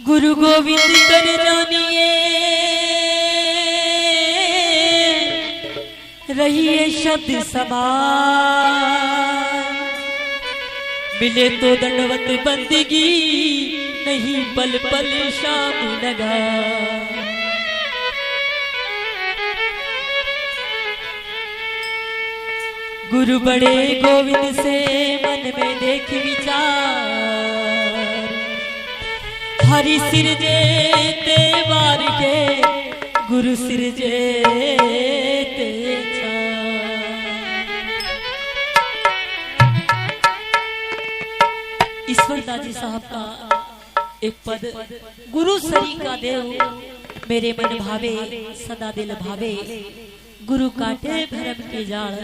गुरु गोविंद कर जानिए रहिए शब्द समान, मिले तो दंडवत बंदगी नहीं पल पल शाम लगा। गुरु बड़े गोविंद से मन में देख विचार, हरि सिर जेते बार के गुरु सिर जेते ईश्वरदास जी साहब का एक पद, गुरु सरी का देव मेरे मन भावे सदा दिल भावे, गुरु काटे भरम के जाल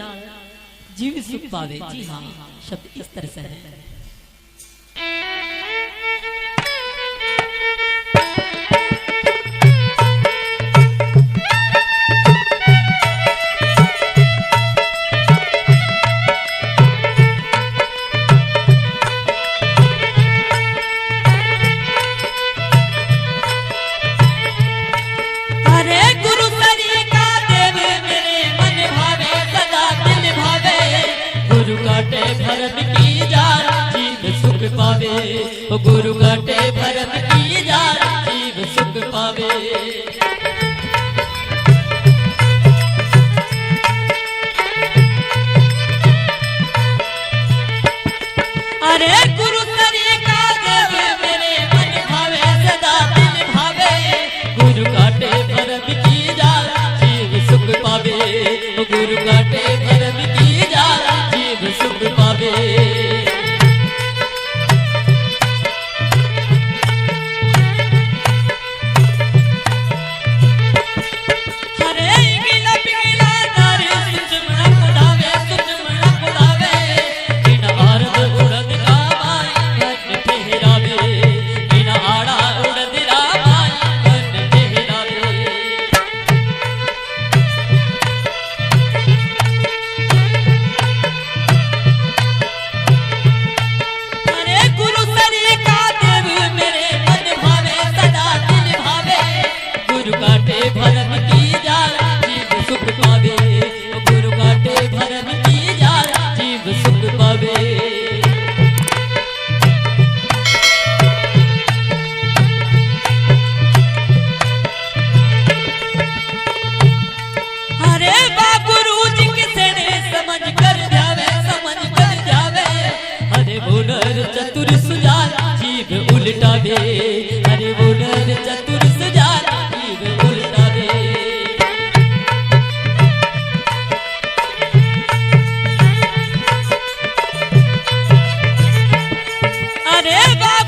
जीव सुख पावे। जी हाँ, शब्द इस तरह से है। गुरु काटे भरम की जान जीव सुख पावे। अरे गुरु सरी का देव मेरे मन भावे सदा दिल भावे, गुरु काटे भरम की जान जीव सुख पावे। गुरु काटे भरम की जान जीव सुख पावे। चतुर सुजान जीव उल्टावे, अरे बोलर चतुर सुजान जीव उल्टावे। अरे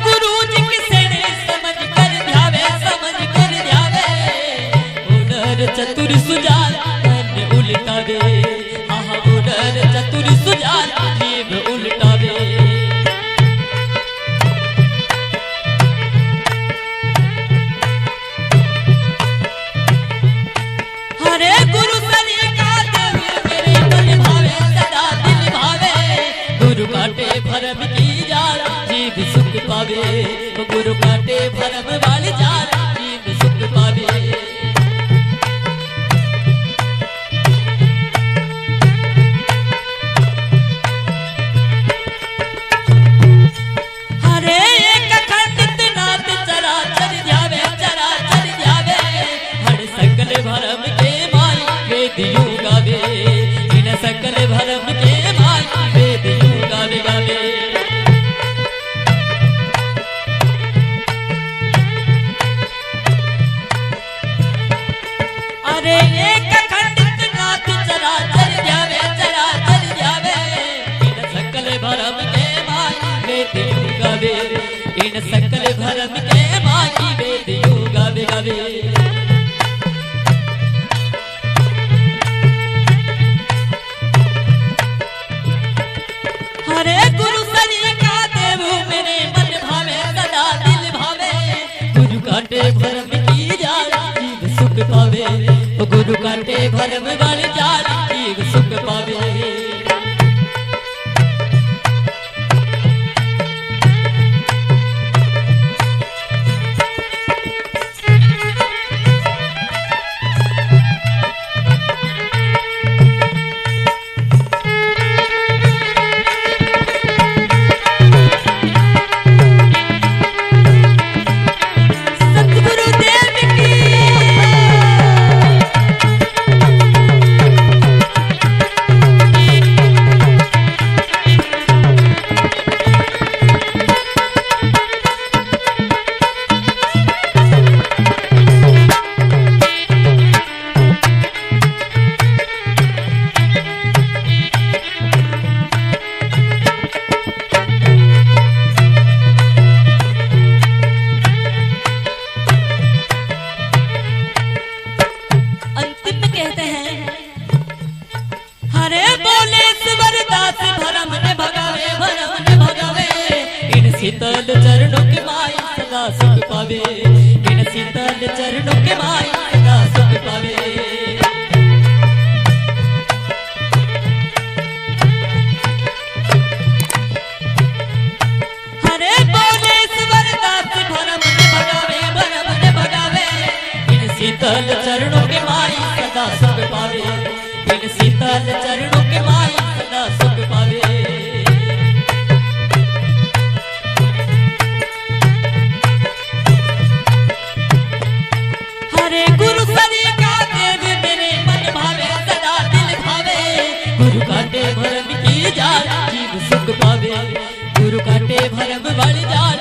गुरु जी किसे ने समझ कर ध्यावे, समझ कर ध्यावे। बोलर चतुर सुजान उल्टावे, आहा बोलर चतुर सुजान जीव उल्टावे। भरम की जान जीव सुख पावे, गुरु काटे भरम वाली जान जीव सुख पावे। हरे एक खंडित नाथ चराचर ध्यावे, चराचर ध्यावे। हर सकल भरम के माई वेदियों गावे, इन सकल भरम के माई वेदियों गावे गावे। अरे एक खंडित नाथ चराचर ध्यावे, चराचर ध्यावे। इन सकल भरम के माई वेदियों गावे, इन सकल भरम के माई वेदियों गावे गावे। हरे गुरु सरी का देव मेरे मन भावे सदा दिल भावे, गुरु काटे भरम की जान जीव सुख पावे। गुरु काटे भरम वाली जान जीव सुख पावे। पावे, इन शीतल चरणों के माई सदा सुख पावे। हरे बोलेश्वर दास भरम ने भगावे, भरम ने भगावे, इन शीतल चरणों के माई सदा सुख पावे, इन शीतल चरणों के माई सदा सुख पावे। हरे गुरु सरी का देव मेरे मन भावे, सदा दिल भावे, गुरु काटे भरम की जाल जीव सुख पावे, गुरु काटे भरम वाली जाल